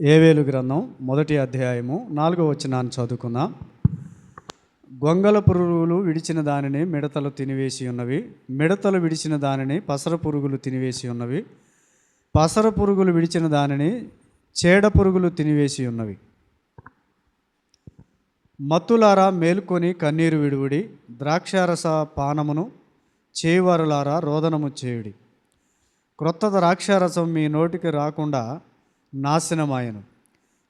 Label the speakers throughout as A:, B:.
A: ఏవేలు గ్రంథం 1వ అధ్యాయము 4వ వచనాన్ని చదువుకుందాం. గొంగల పురుగులు విడిచిన దానిని మిడతలు తినివేసి ఉన్నవి, మిడతలు విడిచిన దానిని పసర పురుగులు తినివేసి ఉన్నవి, పసర పురుగులు విడిచిన దానిని చేడ పురుగులు తినివేసి ఉన్నవి. మత్తులారా మేల్కొని కన్నీరు విడువుడి, ద్రాక్షారస పానమును చేయువారులారా రోదనము చేయుడి. క్రొత్త ద్రాక్షారసం మీ నోటికి రాకుండా నాశనమాయను.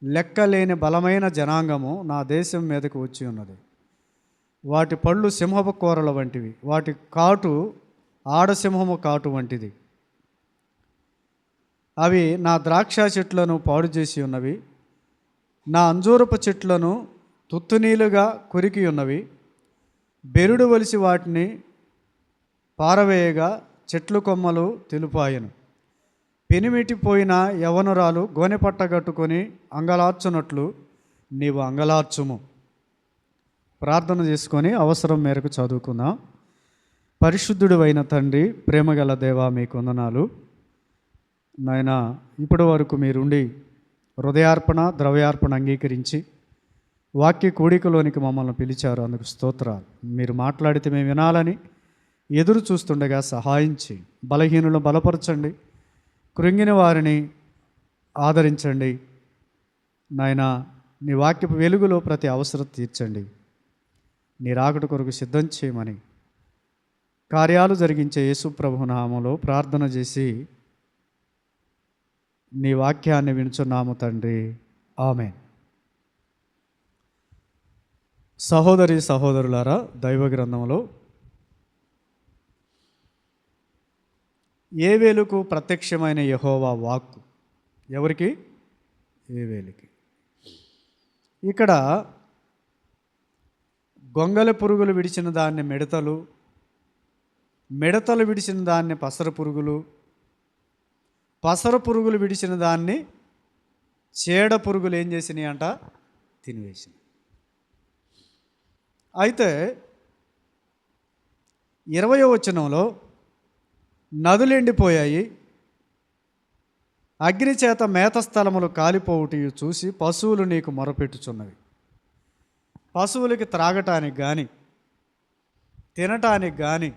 A: లెక్కలేని బలమైన జనాంగము నా దేశం మీదకు వచ్చి ఉన్నది. వాటి పళ్ళు సింహపు కూరల వంటివి, వాటి కాటు ఆడసింహము కాటు వంటిది. అవి నా ద్రాక్ష చెట్లను పాడు చేసి ఉన్నవి, నా అంజూరపు చెట్లను తుత్తునీలుగా కొరికి ఉన్నవి. బెరుడు వలిసి వాటిని పారవేయగా చెట్లు కొమ్మలు తెలుపాయను. పెనిమిటిపోయిన యవనురాలు గోనె పట్టగట్టుకొని అంగలార్చున్నట్లు నీవు అంగలార్చుము. ప్రార్థన చేసుకొని అవసరం మేరకు చదువుకుందాం. పరిశుద్ధుడు అయిన తండ్రి, ప్రేమగల దేవా, మీకు వందనాలు నాయన. ఇప్పటి వరకు మీరుండి హృదయార్పణ ద్రవ్యార్పణ అంగీకరించి వాక్య కూడికలోనికి మమ్మల్ని పిలిచారు, అందుకు స్తోత్రాలు. మీరు మాట్లాడితే మేము వినాలని ఎదురు చూస్తుండగా సహాయించి బలహీనులను బలపరచండి, కృంగిన వారిని ఆదరించండి నాయన. నీ వాక్యపు వెలుగులో ప్రతి అవసరం తీర్చండి. నీ రాకడ కొరకు సిద్ధం చేయమని కార్యాలు జరిగించే యేసు ప్రభు నామములో ప్రార్థన చేసి నీ వాక్యాన్ని వినుచున్నాము తండ్రి, ఆమేన్. సహోదరి సహోదరులారా, దైవ గ్రంథంలో ఏవేలుకు ప్రత్యక్షమైన యెహోవా వాక్కు ఎవరికి? ఏవేలుకి. ఇక్కడ గొంగల పురుగులు విడిచిన దాన్ని మిడతలు, మిడతలు విడిచిన దాన్ని పసర పురుగులు, పసర పురుగులు విడిచిన దాన్ని చేడ పురుగులు ఏం చేసినాయి అంట? తినివేసినాయి. అయితే 20వ వచనంలో నదులు ఎండిపోయాయి, అగ్ని చేత మేత స్థలములు కాలిపోవుటి చూసి పశువులు నీకు మొరపెట్టుచున్నవి. పశువులకి త్రాగటానికి కానీ తినటానికి కానీ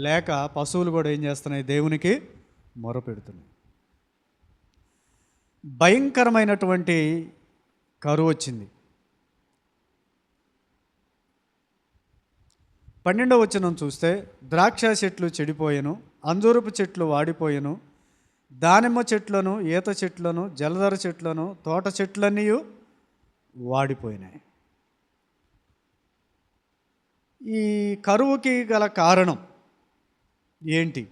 A: లేక పశువులు కూడా ఏం చేస్తున్నాయి? దేవునికి మొరపెడుతున్నాయి. భయంకరమైనటువంటి కరువు వచ్చింది. 12వ వచనం చూస్తే ద్రాక్ష చెట్లు చెడిపోయెను, అంజూరపు చెట్లు వాడిపోయెను, దానిమ్మ చెట్లను, ఈత చెట్లను, జలధర చెట్లను, తోట చెట్లన్నీ వాడిపోయినాయి. ఈ కరువుకి గల కారణం ఏంటి?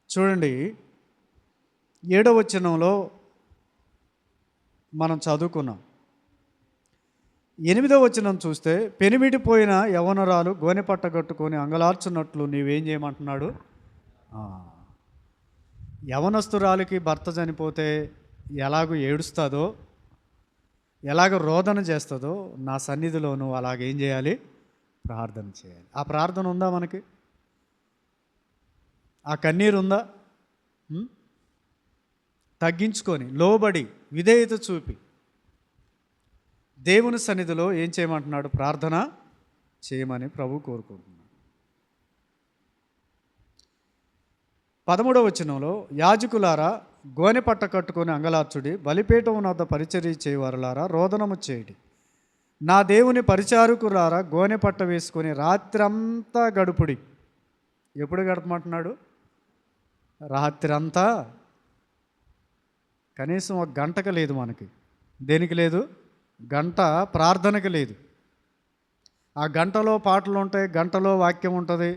A: చూడండి, 7వ వచనంలో మనం చదువుకున్నాం. 8వ వచనం చూస్తే పెనిమిటిపోయిన యవనురాలు గోనె పట్ట కట్టుకొని అంగలార్చున్నట్లు నీవేం చేయమంటున్నాడు? యవనస్తురాలికి భర్త చనిపోతే ఎలాగో ఏడుస్తుందో, ఎలాగ రోదన చేస్తుందో, నా సన్నిధిలో నువ్వు అలాగేం చేయాలి? ప్రార్థన చేయాలి. ఆ ప్రార్థన ఉందా మనకి? ఆ కన్నీరు ఉందా? తగ్గించుకొని లోబడి విధేయత చూపి దేవుని సన్నిధిలో ఏం చేయమంటున్నాడు? ప్రార్థన చేయమని ప్రభు కోరుకుంటున్నాడు. 13వ వచనంలో యాజకులారా గోనె పట్ట కట్టుకొని అంగలార్చుడి, బలిపీఠం వద్ద పరిచర్య చేయవారులారా రోదనము చేయడి. నా దేవుని పరిచారకులారా గోనె పట్ట వేసుకొని రాత్రంతా గడుపుడి. ఎప్పుడు గడపమంటున్నాడు? రాత్రంతా. కనీసం ఒక గంటకు లేదు మనకి. దేనికి లేదు? గంట ప్రార్థనకి లేదు. ఆ గంటలో పాటలు ఉంటాయి, గంటలో వాక్యం ఉంటుంది,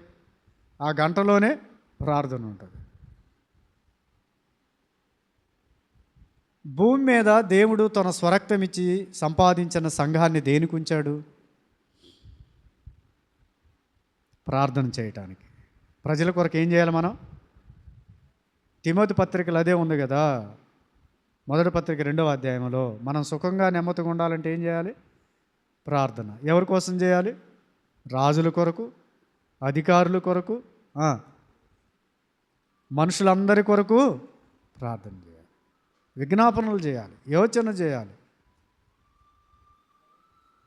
A: ఆ గంటలోనే ప్రార్థన ఉంటుంది. భూమి మీద దేవుడు తన స్వరక్తం ఇచ్చి సంపాదించిన సంఘాన్ని దేనికి ఉంచాడు? ప్రార్థన చేయటానికి. ప్రజల కొరకు ఏం చేయాలి మనం? తిమోతి పత్రికలు అదే ఉంది కదా. మొదటి పత్రిక 2వ అధ్యాయంలో మనం సుఖంగా నెమ్మదిగా ఉండాలంటే ఏం చేయాలి? ప్రార్థన. ఎవరి కోసం చేయాలి? రాజుల కొరకు, అధికారుల కొరకు, మనుషులందరి కొరకు ప్రార్థన చేయాలి, విజ్ఞాపనలు చేయాలి, యోచన చేయాలి,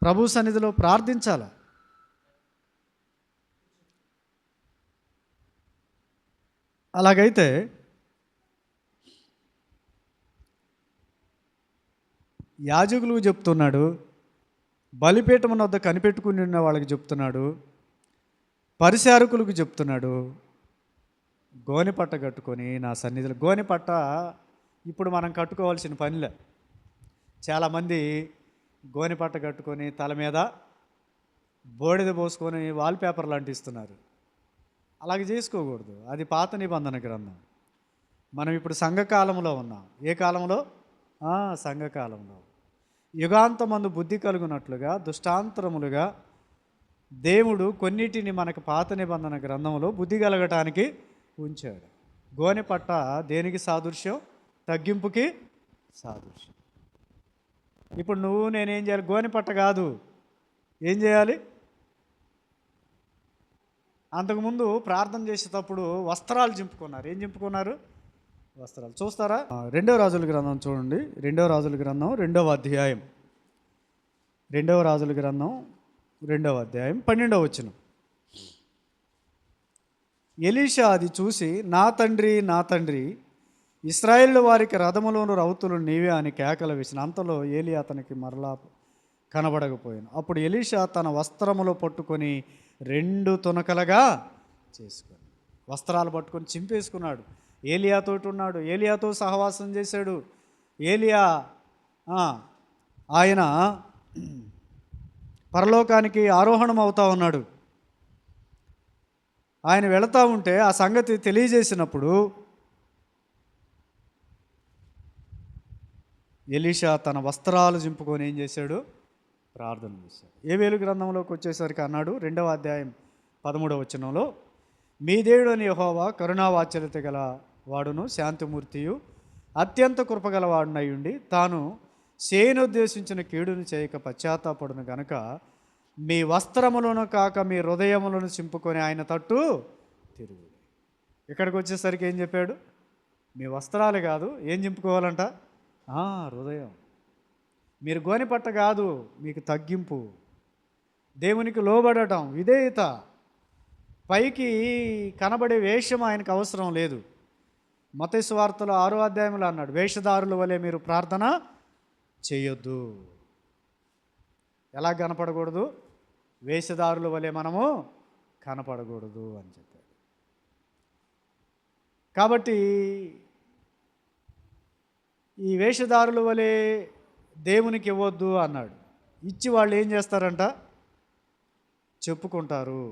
A: ప్రభు సన్నిధిలో ప్రార్థించాలి. అలాగైతే యాజకులకు చెప్తున్నాడు, బలిపీఠం వద్ద కనిపెట్టుకుని ఉన్న వాళ్ళకి చెప్తున్నాడు, పరిచారకులకు చెప్తున్నాడు, గోనెపట్ట కట్టుకొని నా సన్నిధిలో. గోనెపట్ట ఇప్పుడు మనం కట్టుకోవాల్సిన పనిలే. చాలామంది గోనెపట్ట కట్టుకొని తల మీద బోడిద పోసుకొని వాల్పేపర్లు అంటిస్తున్నారు. అలాగే చేసుకోకూడదు, అది పాత నిబంధన గ్రంథం. మనం ఇప్పుడు సంఘకాలంలో ఉన్నాం. ఏ కాలంలో? సంఘకాలంలో. యుగాంతమందు బుద్ధి కలుగునట్లుగా దుష్టాంతరములుగా దేవుడు కొన్నిటిని మనకు పాత నిబంధన గ్రంథంలో బుద్ధి కలగటానికి ఉంచాడు. గోనెపట్ట దేనికి సాదృశ్యం? తగ్గింపుకి సాదృశ్యం. ఇప్పుడు నువ్వు నేనేం చేయాలి? గోనెపట్ట కాదు, ఏం చేయాలి? అంతకుముందు ప్రార్థన చేసేటప్పుడు వస్త్రాలు చింపుకున్నారు. ఏం చింపుకున్నారు? వస్త్రాలు. చూస్తారా? 2వ రాజుల గ్రంథం చూడండి. 2వ రాజుల గ్రంథం 2వ అధ్యాయం. 2వ రాజుల గ్రంథం 2వ అధ్యాయం 12వ వచనం. ఎలీషా అది చూసి, నా తండ్రి, నా తండ్రి, ఇశ్రాయేలు వారికి రథములోను రౌతులు నీవే అని కేకలు వేసిన. అంతలో ఏలీ అతనికి మరలా కనబడకపోయాను. అప్పుడు ఎలీషా తన వస్త్రములో పట్టుకొని 2 తునకలుగా చేసుకొని, వస్త్రాలు పట్టుకొని చింపేసుకున్నాడు. ఏలియాతో ఉన్నాడు, ఏలియాతో సహవాసం చేశాడు. ఏలియా ఆయన పరలోకానికి ఆరోహణం అవుతా ఉన్నాడు. ఆయన వెళతా ఉంటే ఆ సంగతి తెలియజేసినప్పుడు ఎలీషా తన వస్త్రాలు చింపుకొని ఏం చేశాడు? ప్రార్థన చేశాడు. యోవేలు గ్రంథంలోకి వచ్చేసరికి అన్నాడు, 2వ అధ్యాయం 13వ వచనంలో, మీ దేవుడని యెహోవా కరుణావాత్సల్యత గల వాడును, శాంతిమూర్తియు, అత్యంత కృపగల వాడునై ఉండి తాను చేయనుద్దేశించిన కీడును చేయక పశ్చాత్తాపడును గనక మీ వస్త్రములను కాక మీ హృదయములను చింపుకొని ఆయన తట్టు తిరుగు. ఇక్కడికి వచ్చేసరికి ఏం చెప్పాడు? మీ వస్త్రాలు కాదు, ఏం చింపుకోవాలంట? హృదయం. మీరు గోనెపట్ట కాదు, మీకు తగ్గింపు, దేవునికి లోబడటం, విధేయత. పైకి కనబడే వేషం ఆయనకు అవసరం లేదు. మత్తయి సువార్తలో 6వ అధ్యాయంలో అన్నాడు, వేషధారుల వలె మీరు ప్రార్థన చేయొద్దు. ఎలా కనపడకూడదు? వేషధారుల వలె మనము కనపడకూడదు అని చెప్పాడు. కాబట్టి ఈ వేషధారుల వలె దేవునికి ఇవ్వద్దు అన్నాడు. ఇచ్చి వాళ్ళు ఏం చేస్తారంట? చెప్పుకుంటారు.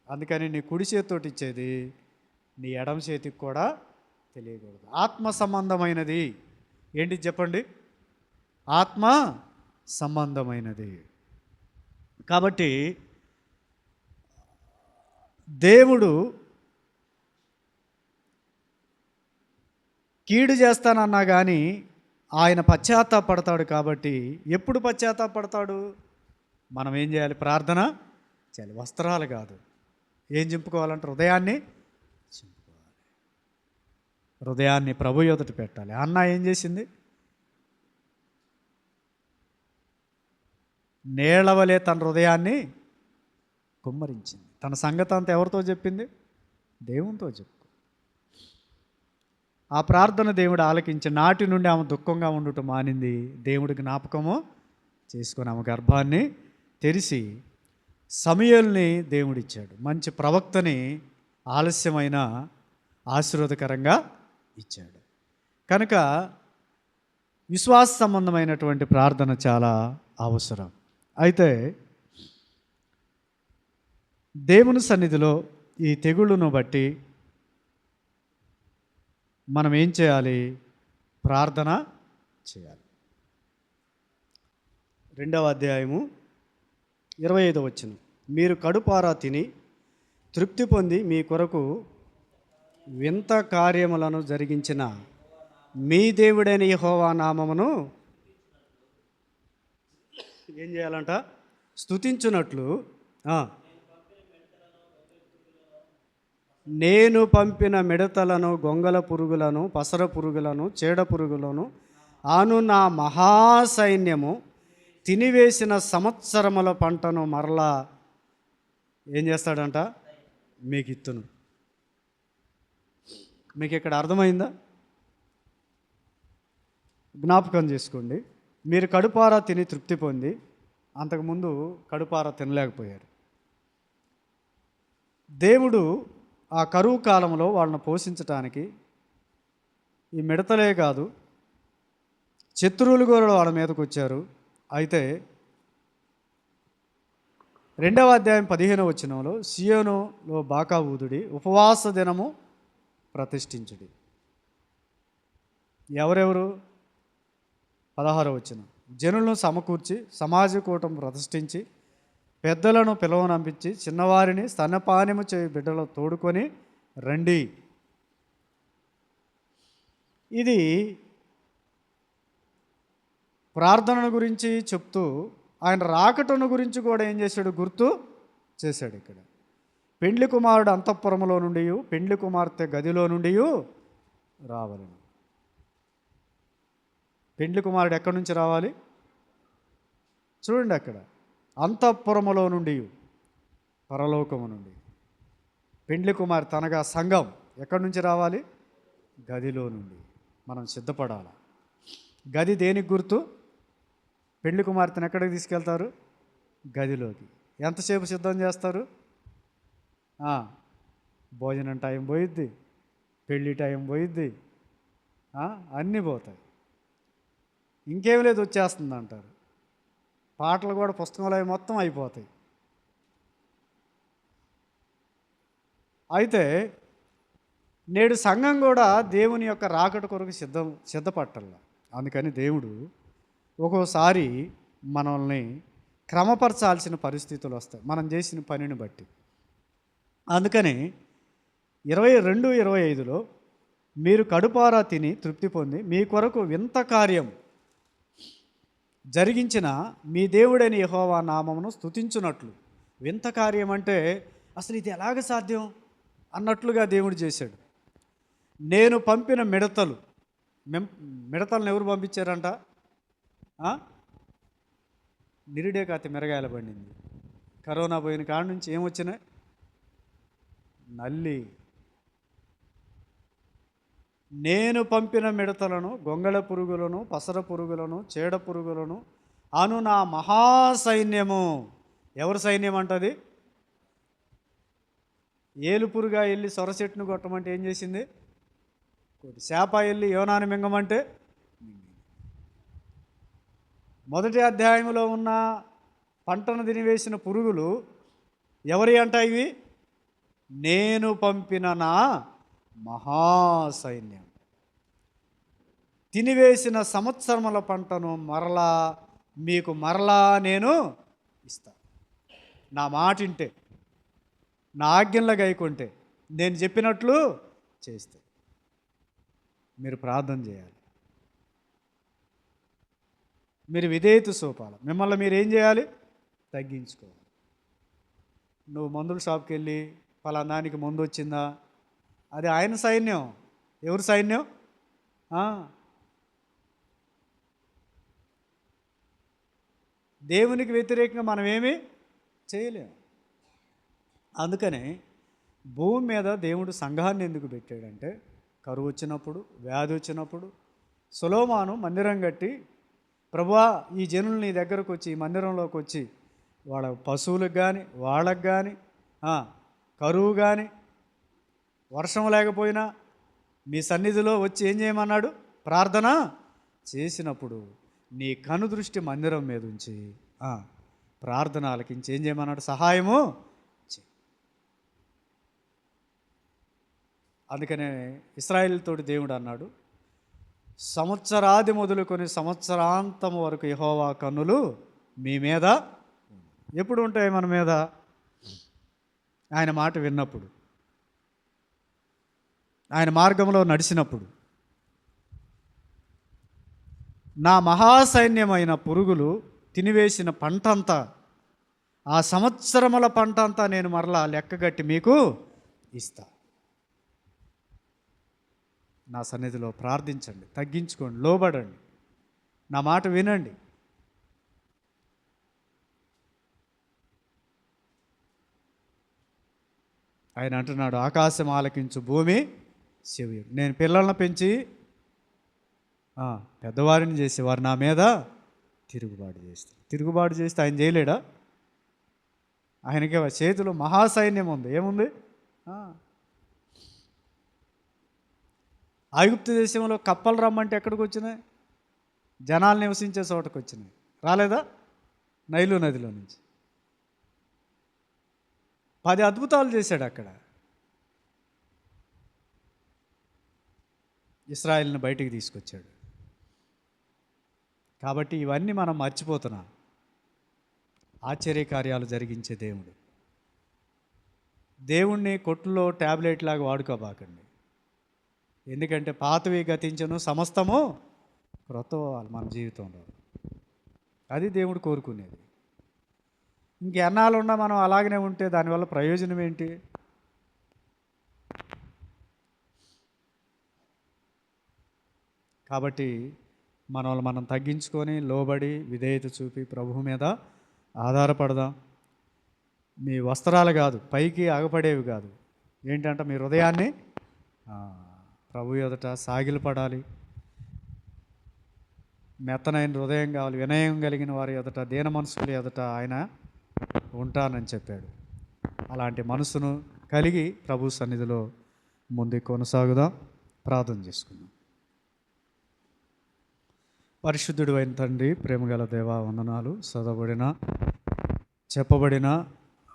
A: అందుకని నీ కుడి చేతితోటి ఇచ్చేది నీ ఎడమ చేతికి కూడా తెలియకూడదు. ఆత్మ సంబంధమైనది ఏంటి చెప్పండి? ఆత్మ సంబంధమైనది. కాబట్టి దేవుడు కీడు చేస్తానన్నా కానీ ఆయన పశ్చాత్తాపడతాడు. కాబట్టి ఎప్పుడు పశ్చాత్తాపడతాడు? మనం ఏం చేయాలి? ప్రార్థన చేయాలి. వస్త్రాలు కాదు, ఏం చింపుకోవాలంటే హృదయాన్ని చింపుకోవాలి. హృదయాన్ని ప్రభు ఎదుట పెట్టాలి. అన్న ఏం చేసింది? నేలవలే తన హృదయాన్ని కుమ్మరించింది. తన సంగతి అంతా ఎవరితో చెప్పింది? దేవునితో చెప్పు. ఆ ప్రార్థన దేవుడు ఆలకించి నాటి నుండి ఆమె దుఃఖంగా ఉండటం మానింది. దేవుడి జ్ఞాపకము చేసుకొని ఆమె గర్భాన్ని తెరిచి సమూయేలుని దేవుడిచ్చాడు. మంచి ప్రవక్తని ఆలస్యమైన ఆశీర్వాదకరంగా ఇచ్చాడు. కనుక విశ్వాస సంబంధమైనటువంటి ప్రార్థన చాలా అవసరం. అయితే దేవుని సన్నిధిలో ఈ తెగుళ్ళను బట్టి మనం ఏం చేయాలి? ప్రార్థన చేయాలి. 2వ అధ్యాయము 25వ వచనం. మీరు కడుపారా తిని తృప్తి పొంది మీ కొరకు వింత కార్యములను జరిగించిన మీ దేవుడైన యెహోవా నామమును ఏం చేయాలంట? స్తుతించునట్లు నేను పంపిన మిడతలను, గొంగల పురుగులను, పసర పురుగులను, చీడ పురుగులను ఆను నా మహాసైన్యము తినివేసిన సంవత్సరముల పంటను మరలా ఏం చేస్తాడంట? మీకు ఇత్తును. మీకు ఇక్కడ అర్థమైందా? జ్ఞాపకం చేసుకోండి. మీరు కడుపారా తిని తృప్తి పొంది అంతకుముందు కడుపారా తినలేకపోయారు. దేవుడు ఆ కరువు కాలంలో వాళ్ళని పోషించటానికి ఈ మిడతలే కాదు, శత్రువులు కూడా వాళ్ళ మీదకి వచ్చారు. అయితే 2వ అధ్యాయం 15వ వచనంలో సియోనులో బాకా ఊదుడి, ఉపవాస దినము ప్రతిష్ఠించుడి. ఎవరెవరు? 16వ వచనం, జనులను సమకూర్చి సమాజ కూటం ప్రతిష్ఠించి పెద్దలను పిలవనంపించి చిన్నవారిని స్తనపానము చేయి బిడ్డలు తోడుకొని రండి. ఇది ప్రార్థన గురించి చెప్తూ ఆయన రాకటను గురించి కూడా ఏం చేశాడు? గుర్తు చేశాడు. ఇక్కడ పెండ్లి కుమారుడు అంతఃపురములో నుండి, పెండ్లి కుమార్తె గదిలో నుండి రావాలని. పెండ్లి కుమారుడు ఎక్కడి నుంచి రావాలి? చూడండి, అక్కడ అంతఃపురములో నుండి, పరలోకము నుండి. పెండ్లి కుమార్తె అనగా సంఘం ఎక్కడి నుంచి రావాలి? గదిలో నుండి. మనం సిద్ధపడాలి. గది దేనికి గుర్తు? పెండ్లి కుమార్తెను ఎక్కడికి తీసుకెళ్తారు? గదిలోకి. ఎంతసేపు సిద్ధం చేస్తారు? భోజనం టైం పోయిద్ది, పెళ్ళి టైం పోయిద్ది, అన్నీ పోతాయి. ఇంకేం లేదు, వచ్చేస్తుంది అంటారు. పాటలు కూడా పుస్తకంలో మొత్తం అయిపోతాయి. అయితే నేడు సంఘం కూడా దేవుని యొక్క రాకడ కొరకు సిద్ధపట్టాల. అందుకని దేవుడు ఒక్కోసారి మనల్ని క్రమపరచాల్సిన పరిస్థితులు వస్తాయి మనం చేసిన పనిని బట్టి. అందుకని 22:25లో మీరు కడుపారా తిని తృప్తి పొంది మీ కొరకు వింత కార్యం జరిగించిన మీ దేవుడైన యెహోవా నామమును స్తుతించున్నట్లు. వింత కార్యం అంటే అసలు ఇది ఎలాగ సాధ్యం అన్నట్లుగా దేవుడు చేశాడు. నేను పంపిన మిడతలను ఎవరు పంపించారంట? నిరుడే కాతి మిరగాయల పండింది. కరోనా పోయిన కాడ నుంచి ఏమొచ్చినాయి? నల్లి. నేను పంపిన మిడతలను, గొంగళ పురుగులను, పసర పురుగులను, చీడ పురుగులను అను నా మహాసైన్యము. ఎవరు సైన్యం అంటది? ఏలుపురుగా వెళ్ళి సొరచెట్టును కొట్టమంటే ఏం చేసింది? శాప వెళ్ళి యోనాను మింగమంటే. మొదటి అధ్యాయంలో ఉన్న పంటను తినివేసిన పురుగులు ఎవరి అంట? ఇవి నేను పంపిన నా మహాసైన్యం. తినివేసిన సంవత్సరముల పంటను మీకు మరలా నేను ఇస్తాను. నా మాట వింటే, నా ఆజ్ఞలు గైకుంటే, నేను చెప్పినట్లు చేస్తే. మీరు ప్రార్థన చేయాలి, మీరు విధేయత చూపాలి. మిమ్మల్ని మీరు ఏం చేయాలి? తగ్గించుకోవాలి. నువ్వు మందుల షాప్కి వెళ్ళి ఫలానానికి మందు వచ్చిందా, అది ఆయన సైన్యం. ఎవరు సైన్యం? దేవునికి వ్యతిరేకంగా మనం ఏమీ చేయలేము. అందుకనే భూమి మీద దేవుడు సంఘాన్ని ఎందుకు పెట్టాడంటే, కరువు వచ్చినప్పుడు, వ్యాధి వచ్చినప్పుడు సొలొమోను మందిరం కట్టి, ప్రభువా ఈ జనులు నీ దగ్గరకు వచ్చి, ఈ మందిరంలోకి వచ్చి వాళ్ళ పశువులకు కానీ వాళ్ళకు కానీ కరువు కానీ వర్షం లేకపోయినా మీ సన్నిధిలో వచ్చి ఏం చేయమన్నాడు? ప్రార్థన చేసినప్పుడు నీ కనుదృష్టి మందిరం మీద ఉంచి ప్రార్థన ఆలకించి ఏం చేయమన్నాడు? సహాయము. అందుకనే ఇశ్రాయేలుతోటి దేవుడు అన్నాడు, సంవత్సరాది మొదలుకొని సంవత్సరాంతం వరకు యెహోవా కన్నులు మీ మీద ఎప్పుడు ఉంటాయి? మన మీద. ఆయన మాట విన్నప్పుడు, ఆయన మార్గంలో నడిచినప్పుడు. నా మహాసైన్యమైన పురుగులు తినివేసిన పంటంతా, ఆ సంవత్సరముల పంట అంతా నేను మరలా లెక్కగట్టి మీకు ఇస్తా. నా సన్నిధిలో ప్రార్థించండి, తగ్గించుకోండి, లోబడండి, నా మాట వినండి. ఆయన అంటున్నాడు, ఆకాశం ఆలకించు, భూమి చెవియు. నేను పిల్లలను పెంచి పెద్దవారిని చేసేవారు నా మీద తిరుగుబాటు చేస్తే ఆయన చేయలేడా? ఆయనకి చేతిలో మహాసైన్యం ఉంది. ఏముంది? ఐగుప్తు దేశంలో కప్పలు రమ్మంటే ఎక్కడికి వచ్చినాయి? జనాలు నివసించే చోటకు వచ్చినాయి. రాలేదా? నైలు నదిలో నుంచి 10 అద్భుతాలు చేశాడు అక్కడ. ఇశ్రాయేలుని బయటికి తీసుకొచ్చాడు. కాబట్టి ఇవన్నీ మనం మర్చిపోతున్నాం. ఆశ్చర్యకార్యాలు జరిగించే దేవుడు. దేవుణ్ణి కొట్టులో ట్యాబ్లెట్ లాగా వాడుకోబాకండి. ఎందుకంటే పాతవి గతించను, సమస్తము క్రొత్త మన జీవితంలో. అది దేవుడు కోరుకునేది. ఇంకెన్నాళ్ళున్నా మనం అలాగనే ఉంటే దానివల్ల ప్రయోజనం ఏంటి? కాబట్టి మనం తగ్గించుకొని, లోబడి, విధేయత చూపి ప్రభువు మీద ఆధారపడదాం. మీ వస్త్రాలు కాదు, పైకి ఆగపడేవి కాదు, ఏంటంటే మీ హృదయాన్ని ప్రభు ఎదుట సాగిలపడాలి. మెత్తనైన హృదయం కావాలి. వినయం కలిగిన వారి ఎదుట, దీన మనసుల ఎదుట ఆయన ఉంటానని చెప్పాడు. అలాంటి మనసును కలిగి ప్రభు సన్నిధిలో ముందుకు కొనసాగుదాం. ప్రార్థన చేసుకుందాం. పరిశుద్ధుడు అయిన తండ్రి, ప్రేమగల దేవా, వందనాలు. చదవబడిన, చెప్పబడిన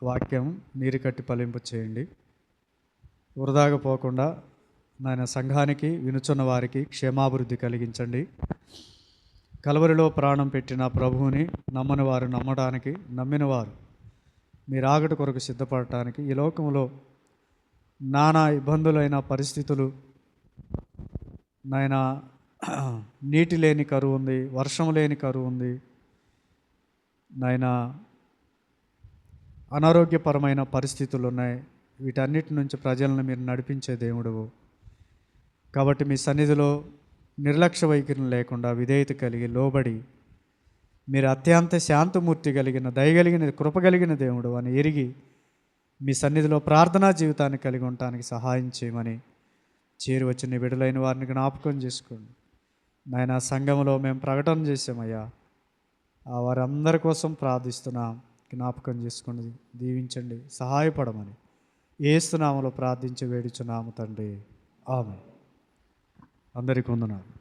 A: వాక్యం నీరు కట్టి ఫలింపు చేయండి. వృధాగా పోకుండా నాయన సంఘానికి, వినుచున్న వారికి క్షేమాభివృద్ధి కలిగించండి. కలవరిలో ప్రాణం పెట్టిన ప్రభువుని నమ్మని వారు నమ్మడానికి, నమ్మిన వారు మీ రాకడ కొరకు సిద్ధపడటానికి, ఈ లోకంలో నానా ఇబ్బందులైన పరిస్థితులు, నాయన నీటి లేని కరువు ఉంది, వర్షం లేని కరువు ఉంది, నాయన అనారోగ్యపరమైన పరిస్థితులు ఉన్నాయి. వీటన్నిటి నుంచి ప్రజలను మీరు నడిపించే దేవుడు. కాబట్టి మీ సన్నిధిలో నిర్లక్ష్య వైఖరిని లేకుండా విధేయత కలిగి, లోబడి, మీరు అత్యంత శాంతమూర్తి కలిగిన, దయగలిగిన, కృప కలిగిన దేవుడు అని ఎరిగి మీ సన్నిధిలో ప్రార్థనా జీవితాన్ని కలిగి ఉండటానికి సహాయం చేయమని చేరి వచ్చిన విడుదలైన వారిని జ్ఞాపకం చేసుకోండి. నాయన సంఘంలో మేము ప్రకటన చేసామయ్యా, వారందరి కోసం ప్రార్థిస్తున్నాం. జ్ఞాపకం చేసుకోండి, దీవించండి, సహాయపడమని యేసు నామములో ప్రార్థించి వేడుచున్నాము తండ్రి. ఆమేన్. అందరికీ వందనాలు.